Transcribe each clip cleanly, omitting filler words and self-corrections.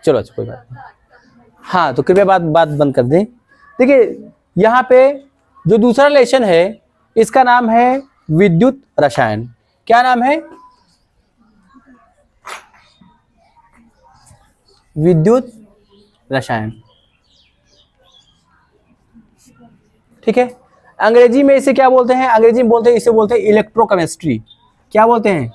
चलो अच्छा कोई बात नहीं। हाँ तो कृपया बात बात बंद कर दें। देखिए यहाँ पे जो दूसरा रिलेशन है इसका नाम है विद्युत रसायन। क्या नाम है? विद्युत रसायन। ठीक है। अंग्रेजी में इसे क्या बोलते हैं? अंग्रेजी में बोलते हैं, इसे बोलते हैं इलेक्ट्रोकेमिस्ट्री। क्या बोलते हैं?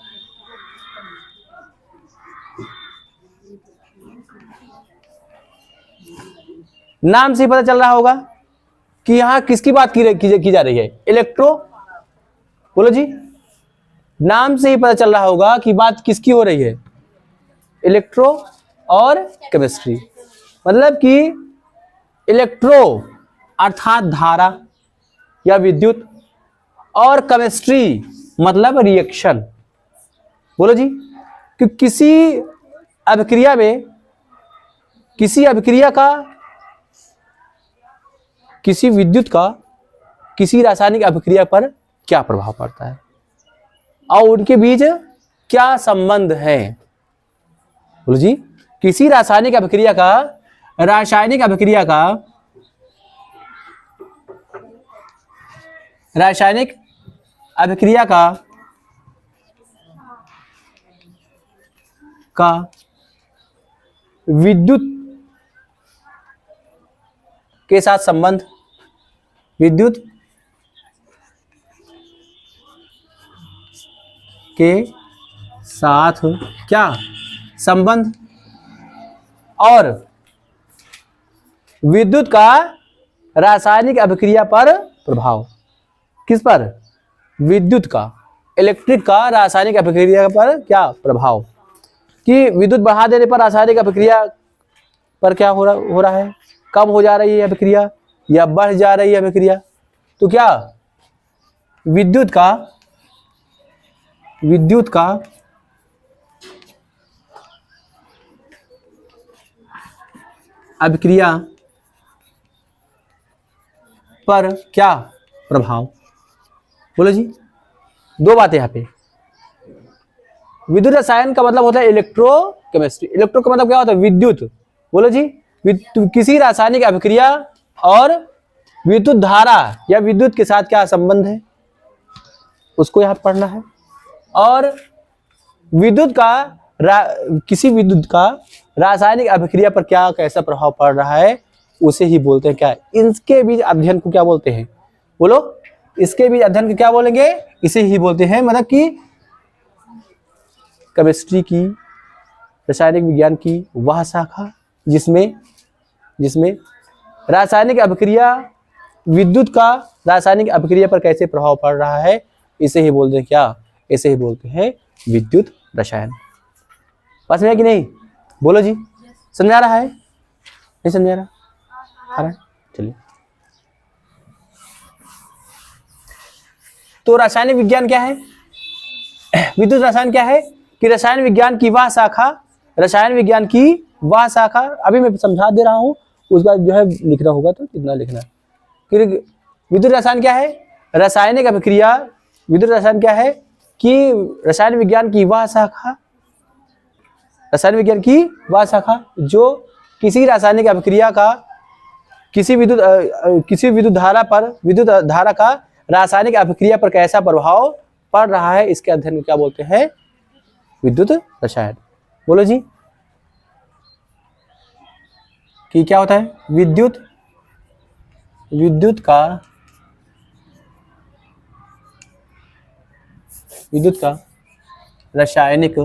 नाम से पता चल रहा होगा कि यहां किसकी बात की जा रही है? इलेक्ट्रो। बोलो जी। नाम से ही पता चल रहा होगा कि बात किसकी हो रही है? इलेक्ट्रो और केमिस्ट्री। मतलब कि इलेक्ट्रो अर्थात धारा या विद्युत, और केमिस्ट्री मतलब रिएक्शन। बोलो जी। कि किसी अभिक्रिया में, किसी अभिक्रिया का, किसी विद्युत का किसी रासायनिक अभिक्रिया पर क्या प्रभाव पड़ता है और उनके बीच क्या संबंध है। बोलो जी। किसी रासायनिक अभिक्रिया का, रासायनिक अभिक्रिया का, रासायनिक अभिक्रिया का विद्युत के साथ संबंध, विद्युत के साथ क्या संबंध, और विद्युत का रासायनिक अभिक्रिया पर प्रभाव। किस पर? विद्युत का, इलेक्ट्रिक का रासायनिक अभिक्रिया पर क्या प्रभाव। कि विद्युत बढ़ा देने पर रासायनिक अभिक्रिया पर क्या हो रहा है? कम हो जा रही है अभिक्रिया या बढ़ जा रही है अभिक्रिया। तो क्या विद्युत का अभिक्रिया पर क्या प्रभाव। बोलो जी। दो बातें यहाँ पे। विद्युत रसायन का मतलब होता है इलेक्ट्रोकेमिस्ट्री। इलेक्ट्रो का मतलब क्या होता है? विद्युत। बोलो जी। किसी रासायनिक अभिक्रिया और विद्युत धारा या विद्युत के साथ क्या संबंध है उसको यहां पढ़ना है। और विद्युत का किसी विद्युत का रासायनिक अभिक्रिया पर क्या कैसा प्रभाव पड़ रहा है उसे ही बोलते हैं क्या? इनके बीच अध्ययन को क्या बोलते हैं? बोलो। इसके बीच अध्ययन को क्या बोलेंगे? इसे ही बोलते हैं, मतलब कि केमिस्ट्री की, रासायनिक विज्ञान की वह शाखा जिसमें रासायनिक अभिक्रिया, विद्युत का रासायनिक अभिक्रिया पर कैसे प्रभाव पड़ रहा है, इसे ही बोलते हैं क्या? इसे ही बोलते हैं विद्युत रसायन। बात समझ कि नहीं? बोलो जी। समझा रहा है? नहीं समझा रहा? आ रहा है? चलिए। तो रासायनिक विज्ञान क्या है? विद्युत रसायन क्या है? कि रसायन विज्ञान की वह शाखा, रसायन विज्ञान की वह शाखा, अभी मैं समझा दे रहा हूं, उस बार जो है लिखना होगा तो कितना लिखना है। फिर विद्युत रसायन क्या है? रासायनिक अभिक्रिया। विद्युत रसायन क्या है? कि रसायन विज्ञान की वह शाखा, रसायन विज्ञान की वह शाखा जो किसी रासायनिक अभिक्रिया का किसी विद्युत धारा पर, विद्युत धारा का रासायनिक अभिक्रिया पर कैसा प्रभाव पड़ रहा है, इसके अध्ययन को क्या बोलते हैं? विद्युत रसायन। बोलो जी। कि क्या होता है? विद्युत का रासायनिक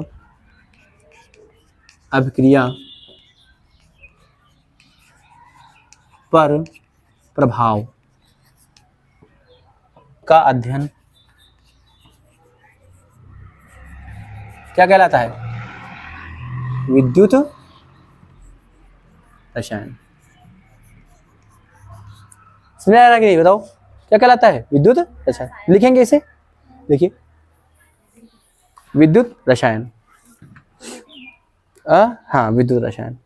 अभिक्रिया पर प्रभाव का अध्ययन क्या कहलाता है? विद्युत रसायन। समझ आ रहा कि नहीं? बताओ क्या कहलाता है? विद्युत रसायन। लिखेंगे इसे, देखिए विद्युत रसायन। हाँ विद्युत रसायन।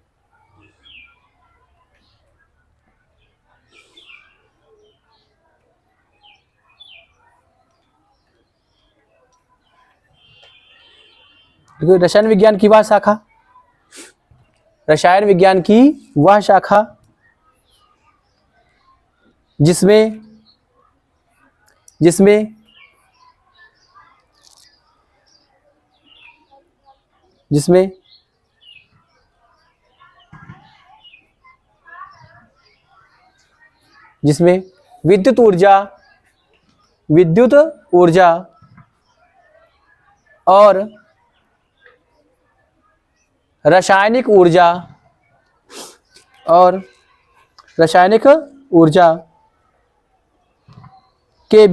देखो रसायन विज्ञान की वह शाखा रसायन विज्ञान की वह शाखा जिसमें जिसमें जिसमें जिसमें विद्युत ऊर्जा और रासायनिक ऊर्जा के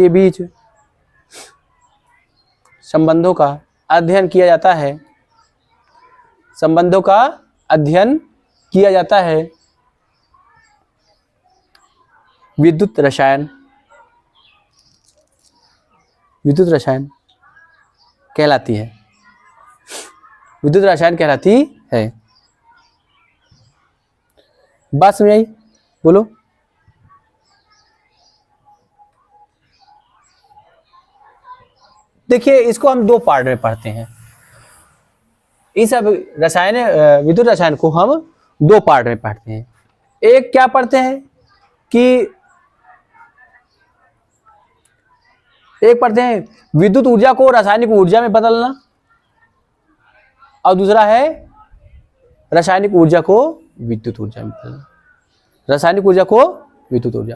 बीच संबंधों का अध्ययन किया जाता है। संबंधों का अध्ययन किया जाता है। विद्युत रसायन कहलाती है। विद्युत रसायन कहलाती है। बात समझ आई? बोलो। देखिए, इसको हम दो पार्ट में पढ़ते हैं। इस विद्युत रसायन को हम दो पार्ट में पढ़ते हैं। एक क्या पढ़ते हैं कि एक पढ़ते हैं विद्युत ऊर्जा को रासायनिक ऊर्जा में बदलना, और दूसरा है रासायनिक ऊर्जा को विद्युत ऊर्जा में बदलना। रासायनिक ऊर्जा को विद्युत ऊर्जा।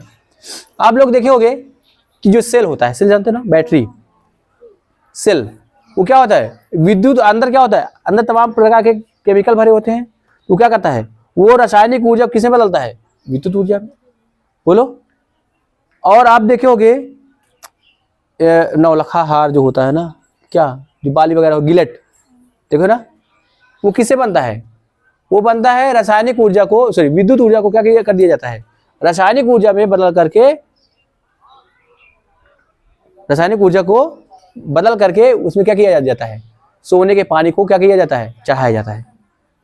आप लोग देखे होंगे कि जो सेल होता है, सेल जानते हैं ना, बैटरी सेल, वो क्या होता है, विद्युत अंदर क्या होता है, अंदर तमाम प्रकार के केमिकल भरे होते हैं। वो क्या करता है, वो रासायनिक ऊर्जा किसमें बदलता है, विद्युत ऊर्जा में। बोलो। और आप देखे होंगे नौलखा हार जो होता है ना, क्या जो बाली वगैरह हो, गिलेट, देखो ना, वो किससे बनता है, वो बनता है रासायनिक ऊर्जा को, सॉरी विद्युत ऊर्जा को क्या कर दिया जाता है, रासायनिक ऊर्जा में बदल करके, रासायनिक ऊर्जा को बदल करके उसमें क्या किया जाता है, सोने के पानी को क्या किया जाता है, चढ़ाया जाता है।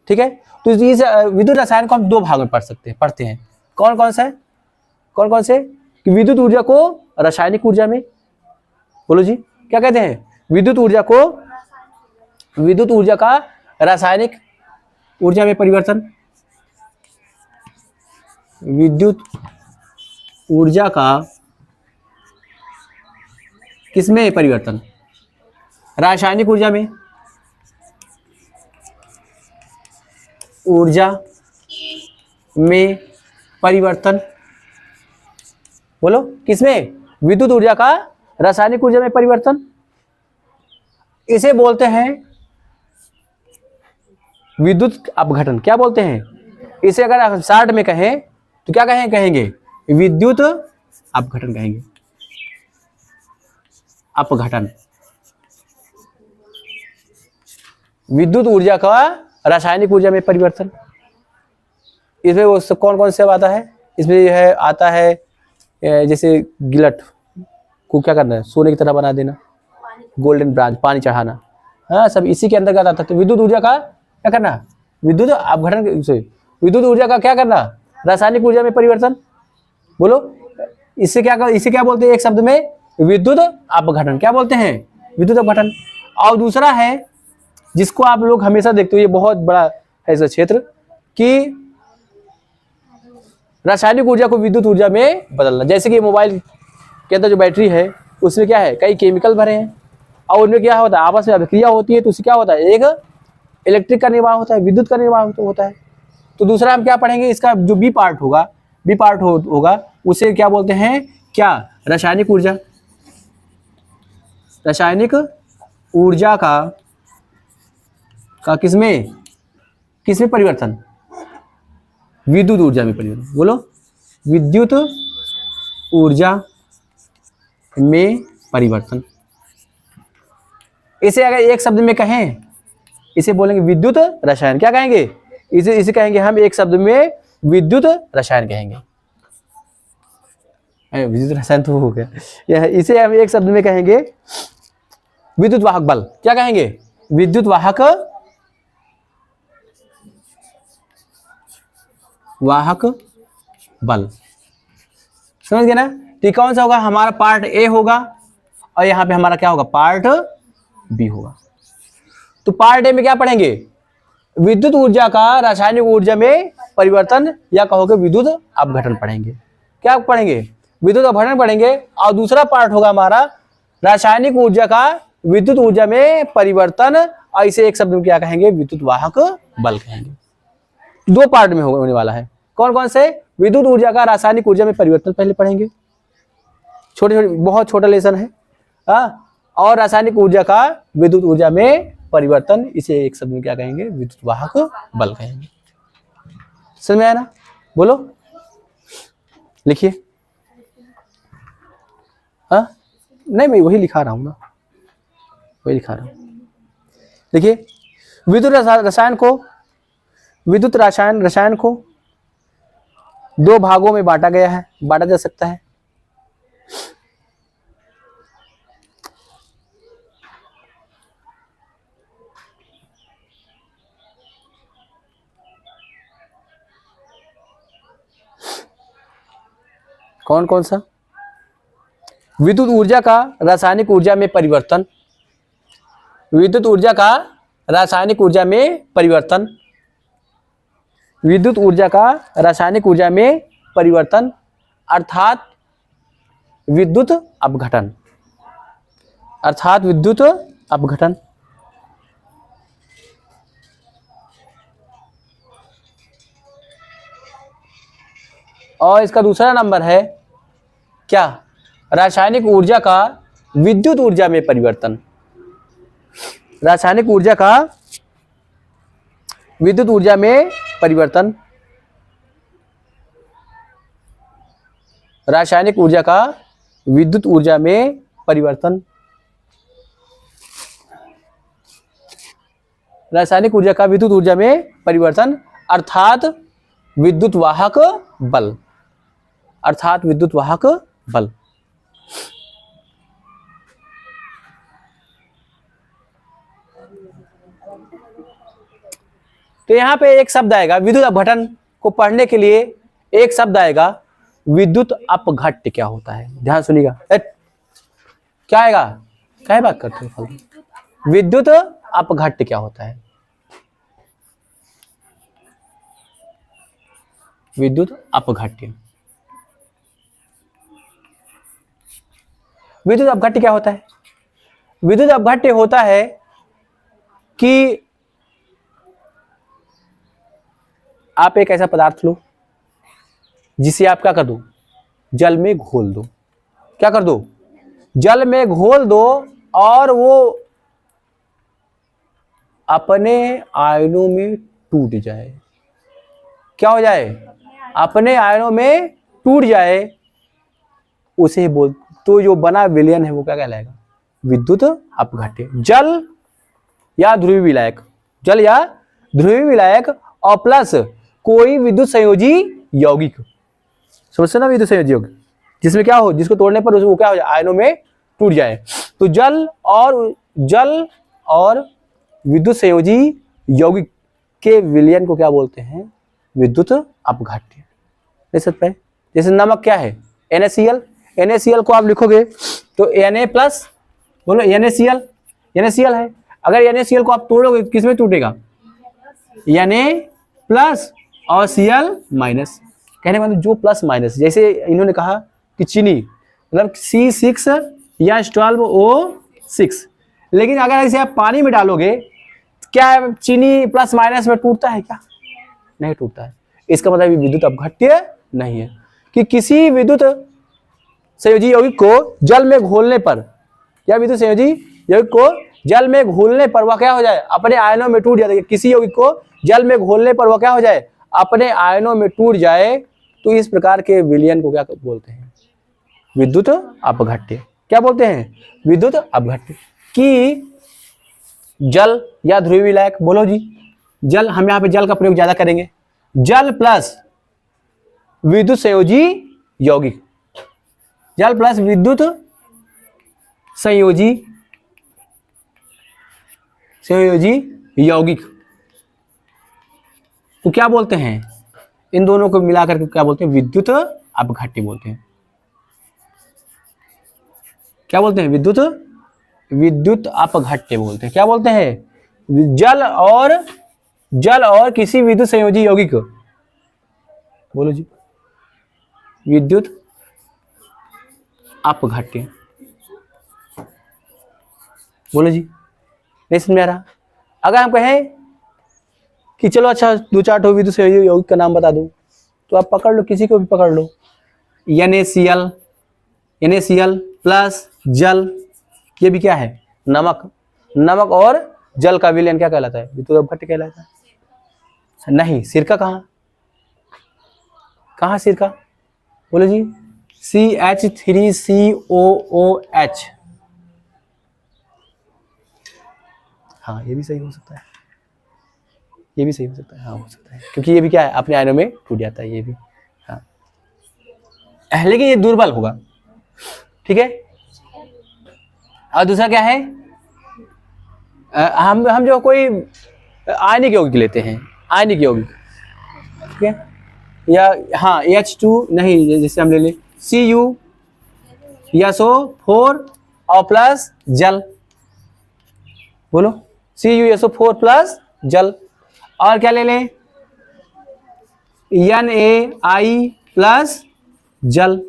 ठीक है। तो इस विद्युत रसायन को हम दो भाग में पढ़ते हैं। कौन कौन से कि विद्युत ऊर्जा को रासायनिक ऊर्जा में, बोलो जी, क्या कहते हैं, विद्युत ऊर्जा का रासायनिक ऊर्जा में परिवर्तन, विद्युत ऊर्जा का किसमें परिवर्तन, रासायनिक ऊर्जा में, परिवर्तन। बोलो, किसमें, विद्युत ऊर्जा का रासायनिक ऊर्जा में परिवर्तन। इसे बोलते हैं विद्युत अपघटन। क्या बोलते हैं इसे, अगर आप शॉर्ट में कहें तो क्या कहेंगे, विद्युत अपघटन कहेंगे। अपघटन, विद्युत ऊर्जा का रासायनिक ऊर्जा में परिवर्तन। इसमें वो कौन कौन से आता है, इसमें है आता है जैसे गिलट को क्या करना है, सोने की तरह बना देना, गोल्डन ब्रांच, पानी चढ़ाना, हाँ, सब इसी के अंतर्गत आता है। तो विद्युत ऊर्जा का क्या करना, विद्युत अपघटन, विद्युत ऊर्जा का क्या करना, रासायनिक ऊर्जा में परिवर्तन। बोलो, इसे क्या बोलते हैं, एक शब्द में विद्युत अपघटन। क्या बोलते हैं, विद्युत अपघटन। और दूसरा है जिसको आप लोग हमेशा देखते हो, ये बहुत बड़ा है इसका क्षेत्र, कि रासायनिक ऊर्जा को विद्युत ऊर्जा में बदलना। जैसे कि मोबाइल के अंदर जो बैटरी है उसमें क्या है, कई केमिकल भरे हैं, और उनमें क्या होता है, आपस में अभिक्रिया होती है, तो उससे क्या होता है, एक इलेक्ट्रिक का निर्माण होता है, विद्युत का निर्माण होता है। तो दूसरा हम क्या पढ़ेंगे, इसका जो बी पार्ट होगा उसे क्या बोलते हैं, क्या, रासायनिक ऊर्जा। रासायनिक ऊर्जा का किसमें परिवर्तन, विद्युत ऊर्जा में परिवर्तन। बोलो, विद्युत ऊर्जा में परिवर्तन। इसे अगर एक शब्द में कहें, इसे बोलेंगे विद्युत रसायन। क्या कहेंगे, इसे कहेंगे हम एक शब्द में विद्युत रसायन कहेंगे। विद्युत रसायन तो हो गया, इसे हम एक शब्द में कहेंगे विद्युत वाहक बल। क्या कहेंगे, विद्युत वाहक बल। समझ गए ना? तो कौन सा होगा? हमारा पार्ट ए होगा और यहां पे हमारा क्या होगा? पार्ट बी होगा। तो पार्ट ए में क्या पढ़ेंगे? विद्युत ऊर्जा का रासायनिक ऊर्जा में परिवर्तन, या कहोगे विद्युत अपघटन पढ़ेंगे। क्या पढ़ेंगे? विद्युत अपघटन पढ़ेंगे। और दूसरा पार्ट होगा हमारा रासायनिक ऊर्जा का विद्युत ऊर्जा में परिवर्तन, और इसे एक शब्द में क्या कहेंगे? विद्युत वाहक बल कहेंगे। दो पार्ट में होने वाला है। कौन कौन से? विद्युत ऊर्जा का रासायनिक ऊर्जा में परिवर्तन पहले पढ़ेंगे, छोटे छोटे बहुत छोटा लेसन है। और रासायनिक ऊर्जा का विद्युत ऊर्जा में परिवर्तन, इसे एक शब्द में क्या कहेंगे? विद्युत वाहक बल कहेंगे। समझ में आया ना? बोलो, लिखिए। नहीं, मैं वही लिखा रहा हूं ना, वही लिखा रहा हूं। देखिए, विद्युत रसायन को दो भागों में बांटा गया है, बांटा जा सकता है। कौन कौन सा? विद्युत ऊर्जा का रासायनिक ऊर्जा में परिवर्तन, विद्युत ऊर्जा का रासायनिक ऊर्जा में परिवर्तन, विद्युत ऊर्जा का रासायनिक ऊर्जा में परिवर्तन अर्थात विद्युत अपघटन, अर्थात विद्युत अपघटन। और इसका दूसरा नंबर है क्या? रासायनिक ऊर्जा का विद्युत ऊर्जा में परिवर्तन, रासायनिक ऊर्जा का विद्युत ऊर्जा में परिवर्तन, रासायनिक ऊर्जा का विद्युत ऊर्जा में परिवर्तन, रासायनिक ऊर्जा का विद्युत ऊर्जा में परिवर्तन अर्थात विद्युत वाहक बल, अर्थात विद्युत वाहक बल। तो यहां पे एक शब्द आएगा विद्युत अपघटन को पढ़ने के लिए, एक शब्द आएगा विद्युत अपघट्य। क्या होता है? ध्यान सुनिएगा। क्या आएगा? क्या बात करते हो? विद्युत अपघट्य क्या होता है? विद्युत अपघट्य, विद्युत अपघट्य क्या होता है? विद्युत अपघट्य होता है कि आप एक ऐसा पदार्थ लो जिसे आप क्या कर दो? जल में घोल दो। क्या कर दो? जल में घोल दो, और वो अपने आयनों में टूट जाए। क्या हो जाए? अपने आयनों में टूट जाए। उसे बोल, तो जो बना विलयन है वो क्या कहलाएगा? विद्युत अपघट्य। जल या ध्रुवीय विलायक, जल या ध्रुवीय विलायक और प्लस कोई विद्युत संयोजी यौगिक, समझते ना? विद्युत संयोजी यौगिक जिसमें क्या हो, जिसको तोड़ने पर वो क्या हो जाए? आयनों में टूट जाए। तो जल और विद्युत संयोजी यौगिक के विलयन को क्या बोलते हैं? विद्युत अपघट्य। देख सकते हैं, जैसे नमक क्या है? NaCl। NaCl को आप लिखोगे तो Na प्लस, बोलो NaCl है। अगर NaCl को आप तोड़ोगे किसमें टूटेगा? Na प्लस और Cl माइनस। कहने का मतलब जो प्लस माइनस, जैसे इन्होंने कहा कि चीनी मतलब C6 या 12O6, लेकिन अगर इसे आप पानी में डालोगे क्या चीनी प्लस माइनस में टूटता है? क्या नहीं टूटता है। इसका मतलब विद्युत अपघट्य नहीं है कि किसी विद्युत संयोजी यौगिक को जल में घोलने पर, या विद्युत संयोजी यौगिक को जल में घोलने पर वह क्या हो जाए? अपने आयनों में टूट जाए। किसी यौगिक को जल में घोलने पर वह क्या हो जाए? अपने आयनों में टूट जाए। तो इस प्रकार के विलयन को क्या बोलते हैं? विद्युत अपघट्य। क्या बोलते हैं? विद्युत अपघट्य। कि जल या ध्रुवीय विलायक, बोलो जी। जल, हम यहाँ पे जल का प्रयोग ज्यादा करेंगे। जल प्लस विद्युत संयोजी यौगिक, जल प्लस विद्युत संयोजी यौगिक, तो क्या बोलते हैं? इन दोनों को मिलाकर के क्या बोलते हैं? विद्युत अपघट्य बोलते हैं। क्या बोलते हैं? विद्युत अपघट्य बोलते हैं। क्या बोलते हैं? जल और किसी विद्युत संयोजी यौगिक, बोलो जी, विद्युत अपघट्य, बोलो जी। नहीं समझ में आ रहा? अगर हम कहें कि चलो अच्छा 2-4 ठो विद्युत संयोजी यौगिक का नाम बता दो, तो आप पकड़ लो, किसी को भी पकड़ लो। NaCl प्लस जल, ये भी क्या है? नमक और जल का विलयन क्या कहलाता है? विद्युत अपघट्य कहलाता है। नहीं, सिरका कहाँ सिरका? बोलो जी। CH3COOH, हाँ ये भी सही हो सकता है, ये भी सही हो सकता है, हाँ हो सकता है, क्योंकि ये भी क्या है? अपने आयनों में टूट जाता है ये भी, हाँ। लेकिन ये दुर्बल होगा, ठीक है। और दूसरा क्या है? हम जो कोई आयनिक यौगिक लेते हैं, आयनिक यौगिक, ठीक है, या हाँ H2 नहीं, जैसे हम ले लें CuSO4 और प्लस जल, बोलो CuSO4 प्लस जल। और क्या ले लें? NaI प्लस जल।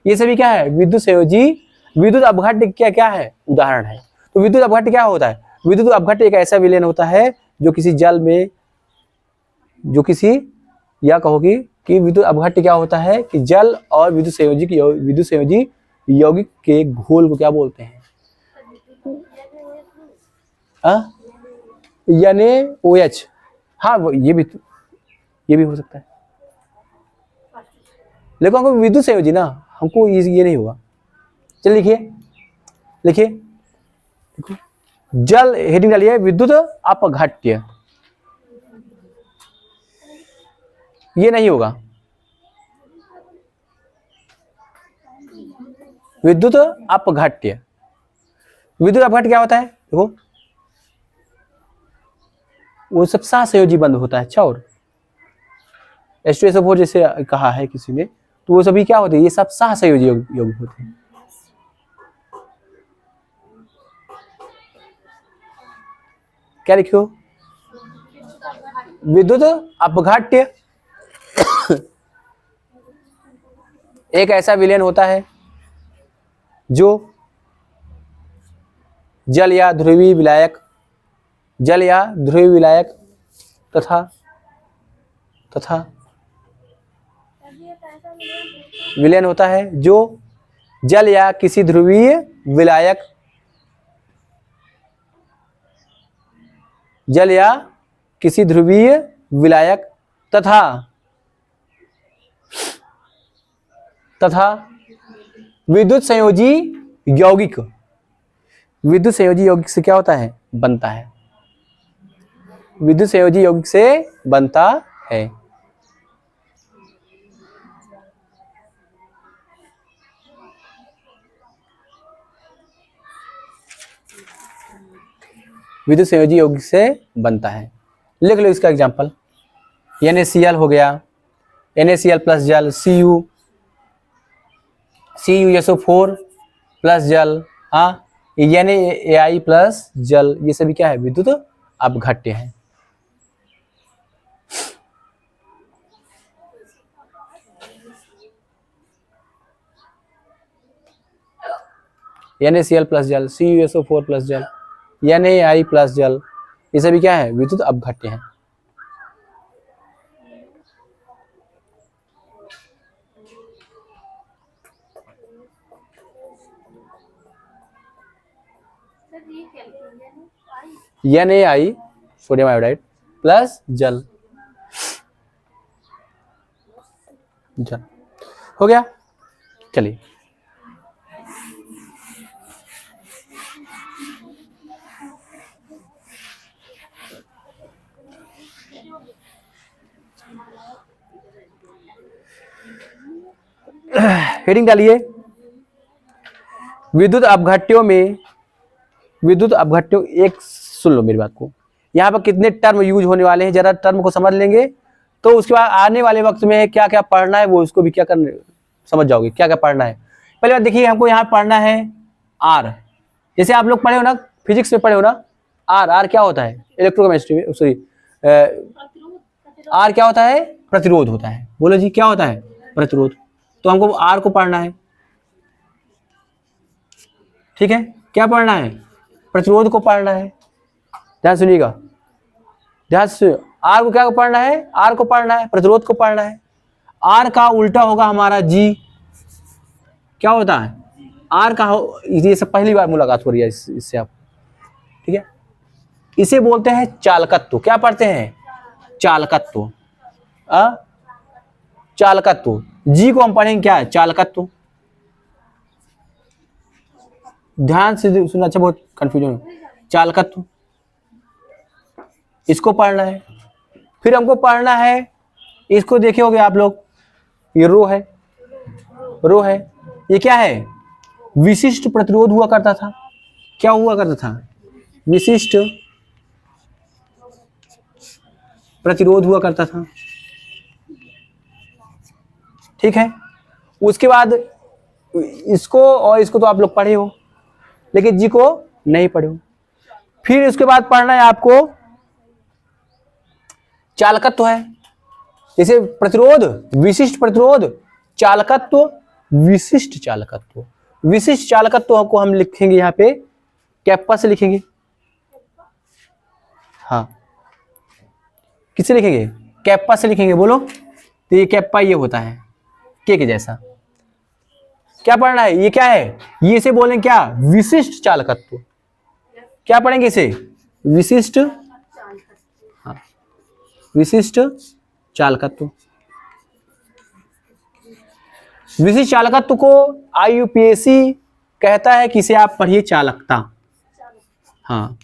ये सभी क्या है? विद्युत संयोजी, विद्युत अपघट्य क्या है? उदाहरण है। तो विद्युत अपघट्य क्या होता है? विद्युत अपघट्य एक ऐसा विलयन होता है जो किसी जल में, या कहोगी कि विद्युत अपघट्य क्या होता है कि जल और विद्युत संयोजी यौगिक के घोल को क्या बोलते हैं? NaOH, हाँ ये भी हो सकता है, लेकिन हमको विद्युत संयोजी ना, हमको ये नहीं होगा। चल लिखिए देखो, जल हेडिंग डालिए, विद्युत अपघट्य, ये नहीं होगा। विद्युत अपघट्य क्या होता है? देखो, वो सब सहसंयोजी बंध होता है। अच्छा, और H2SO4 जैसे कहा है किसी ने, तो वो सभी क्या होते हैं? ये सब सहसंयोजी यौगिक होते हैं। क्या लिखियो? विद्युत अपघट्य एक ऐसा विलयन होता है जो जल या ध्रुवीय विलायक तथा विलयन होता है जो जल या किसी ध्रुवीय विलायक तथा विद्युत संयोजी यौगिक से क्या होता है? बनता है। विद्युत संयोजी यौगिक से बनता है। विद्युत संयोजी यौगिक से बनता है। लिख लो इसका एग्जांपल। NaCl हो गया, NaCl प्लस जल, CuSO4 प्लस जल, हाँ, NaAI प्लस जल, ये सभी क्या है? विद्युत अपघट्य है। NaCl प्लस जल, CuSO4 प्लस जल, NaI प्लस जल, ये सभी क्या है? विद्युत अपघट्य है। NaI सोडियम आयोडाइड प्लस जल हो गया। चलिए, हेडिंग डालिए। विद्युत अपघट्यों, एक सुन लो मेरी बात को, यहाँ पर कितने टर्म यूज होने वाले हैं, जरा टर्म को समझ लेंगे तो उसके बाद आने वाले वक्त में क्या क्या पढ़ना है वो उसको भी क्या करना समझ जाओगे, क्या क्या पढ़ना है। पहले बात देखिए, हमको यहाँ पढ़ना है आर। जैसे आप लोग पढ़े हो ना, फिजिक्स में पढ़े हो ना, आर क्या होता है इलेक्ट्रोकेमिस्ट्री में, सॉरी आर क्या होता है, प्रतिरोध होता है। बोलो जी क्या होता है, प्रतिरोध। तो हमको आर को पढ़ना है, ठीक है। क्या पढ़ना है, प्रतिरोध को पढ़ना है। ध्यान सुनिएगा, ध्यान से। आर को क्या पढ़ना है, आर को पढ़ना है, प्रतिरोध को पढ़ना है। आर का उल्टा होगा हमारा जी। क्या होता है आर का, ये सब पहली बार मुलाकात हो रही है इससे आप, ठीक है। इसे बोलते हैं चालकत्व। क्या पढ़ते हैं, चालकत्व। चालकत्व। जी को हम पढ़ेंगे क्या है, चालकत्व। ध्यान से सुनना, अच्छा बहुत कंफ्यूजन है। चालकत्व इसको पढ़ना है। फिर हमको पढ़ना है, इसको देखे होगे आप लोग, ये रो है, रो है। ये क्या है, विशिष्ट प्रतिरोध हुआ करता था। क्या हुआ करता था, विशिष्ट प्रतिरोध हुआ करता था, ठीक है। उसके बाद इसको और इसको तो आप लोग पढ़े हो, लेकिन जी को नहीं पढ़े हो। फिर उसके बाद पढ़ना है आपको चालकत्व है। जैसे प्रतिरोध, विशिष्ट प्रतिरोध, चालकत्व, विशिष्ट चालकत्व। विशिष्ट चालकत्व को हम लिखेंगे यहाँ पे कैप्पा से लिखेंगे। हाँ, किससे लिखेंगे, कैप्पा से लिखेंगे। बोलो, तो ये कैप्पा ये होता है के जैसा। क्या पढ़ना है, ये क्या है, ये इसे बोलेंगे क्या, विशिष्ट चालकत्व। क्या पढ़ेंगे इसे, विशिष्ट, हाँ, विशिष्ट चालकत्व। विशिष्ट चालकत्व को IUPAC कहता है कि इसे आप पढ़िए चालकता। हाँ,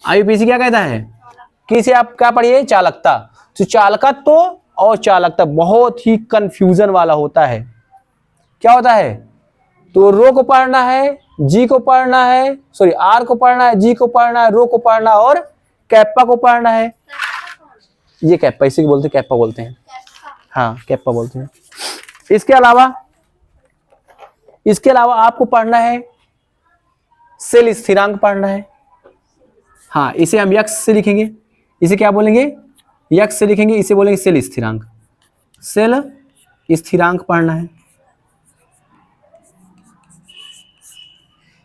IUPAC क्या कहता है कि इसे आप क्या पढ़िए, चालकता। तो चालकत्व और चालकता बहुत ही कंफ्यूजन वाला होता है। क्या होता है, तो रो को पढ़ना है, जी को पढ़ना है, सॉरी आर को पढ़ना है, जी को पढ़ना है, रो को पढ़ना है और कैप्पा को पढ़ना है। ये कैप्पा, इसी को बोलते हैं, कैप्पा बोलते हैं। हाँ, कैप्पा बोलते हैं। इसके अलावा आपको पढ़ना है सेल स्थिरांक पढ़ना है। हाँ, इसे हम यक्स से लिखेंगे। इसे क्या बोलेंगे, यक्स से लिखेंगे। इसे बोलेंगे सेल स्थिरांक। सेल स्थिरांक पढ़ना है,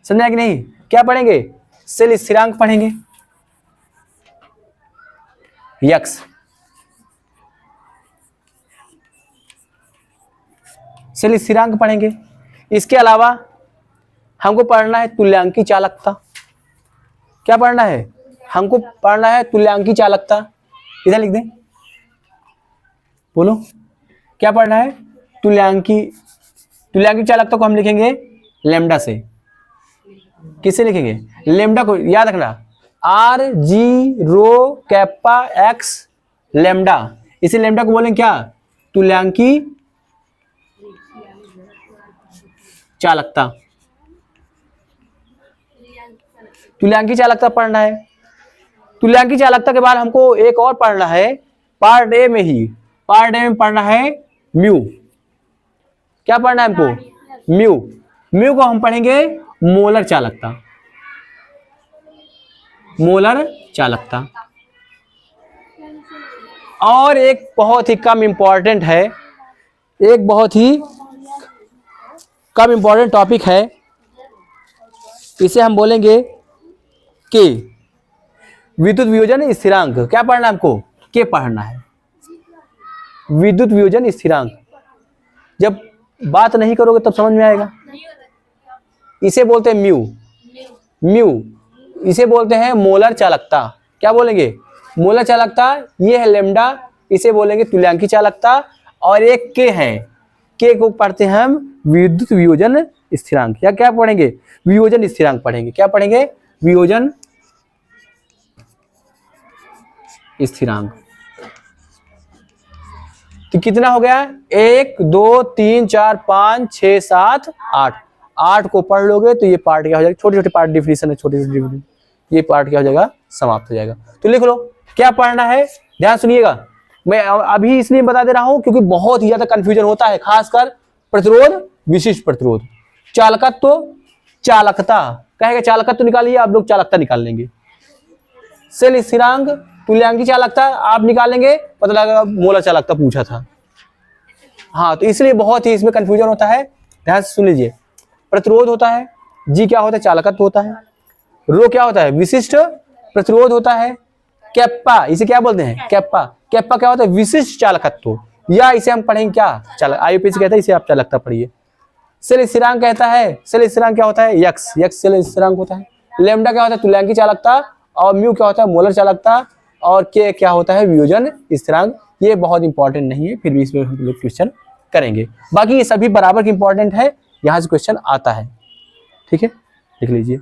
समझा कि नहीं। क्या पढ़ेंगे, सेल स्थिरांक पढ़ेंगे, यक्स। सेल स्थिरांक पढ़ेंगे। इसके अलावा हमको पढ़ना है तुल्यांकी चालकता। क्या पढ़ना है, हमको पढ़ना है तुल्यांकी चालकता। इधर लिख दें, बोलो क्या पढ़ना है, तुल्यांकी चालकता को हम लिखेंगे लैम्डा से। किससे लिखेंगे, लैम्डा को याद रखना, आर जी रो कैप्पा एक्स लैम्डा। इसे लैम्डा को बोलेंगे क्या, तुल्यांकी चालकता। तुल्यांकी चालकता पढ़ना है। तुल्यांकी चालकता के बाद हमको एक और पढ़ना है, पार्ट ए में ही, पार्ट ए में पढ़ना है म्यू। क्या पढ़ना है हमको, म्यू। म्यू को हम पढ़ेंगे मोलर चालकता, मोलर चालकता। और एक बहुत ही कम इंपॉर्टेंट है, एक बहुत ही कम इंपॉर्टेंट टॉपिक है, इसे हम बोलेंगे के, विद्युत वियोजन स्थिरांक। क्या पढ़ना है हमको, के पढ़ना है, विद्युत वियोजन स्थिरांक। जब बात नहीं करोगे तब समझ में आएगा। इसे बोलते हैं म्यू, म्यू। इसे बोलते हैं मोलर चालकता। क्या बोलेंगे, मोलर चालकता। ये है लैम्डा, इसे बोलेंगे तुल्यांकी चालकता। और एक के है, के को पढ़ते हैं हम विद्युत वियोजन स्थिरांक। या क्या पढ़ेंगे, वियोजन स्थिरांक पढ़ेंगे। क्या पढ़ेंगे, वियोजन स्थिरांक। तो कितना हो गया, 1 2 3 4 5 6 7 8। 8 को पढ़ लोगे तो ये पार्ट क्या हो जाएगा, छोटे छोटे पार्ट डिफिनेशन है, छोटे छोटे, ये पार्ट क्या हो जाएगा, समाप्त हो जाएगा। तो लिख लो, क्या पढ़ना है, ध्यान सुनिएगा। मैं अभी इसलिए बता दे रहा हूं क्योंकि बहुत ही ज्यादा कंफ्यूजन होता है, खासकर प्रतिरोध, विशिष्ट प्रतिरोध, चालकत्व, चालकता। कहेगा चालकत्व निकालिए, आप लोग चालकता निकाल लेंगे। सेल स्थिरांक, तुल्यांकी चालकता आप निकालेंगे, पता लगेगा मोलर चालकता पूछा था। हाँ, तो इसलिए बहुत ही इसमें कंफ्यूजन होता है, ध्यान से सुन लीजिए। प्रतिरोध होता है, जी क्या होता है, चालकत्व होता है, रो क्या होता है, विशिष्ट प्रतिरोध होता है, कैप्पा इसे क्या बोलते हैं, कैप्पा, कैप्पा क्या होता है, विशिष्ट चालकत्व, या इसे हम पढ़ेंगे क्या, चालक, आईयूपीएच कहता है, इसे आप चालकता पढ़िए। सेल स्थिरांक कहता है, सेल स्थिरांक क्या होता है, यक्स, यक्स सेल स्थिरांक होता है। लैम्डा क्या होता है, तुल्यांकी चालकता, और म्यू क्या होता है, मोलर चालकता, और के क्या होता है, वियोजन स्थिरांक। ये बहुत इंपॉर्टेंट नहीं है, फिर भी इसमें हम लोग क्वेश्चन करेंगे। बाकी ये सभी बराबर इंपॉर्टेंट है, यहाँ से क्वेश्चन आता है। ठीक है, लिख लीजिए।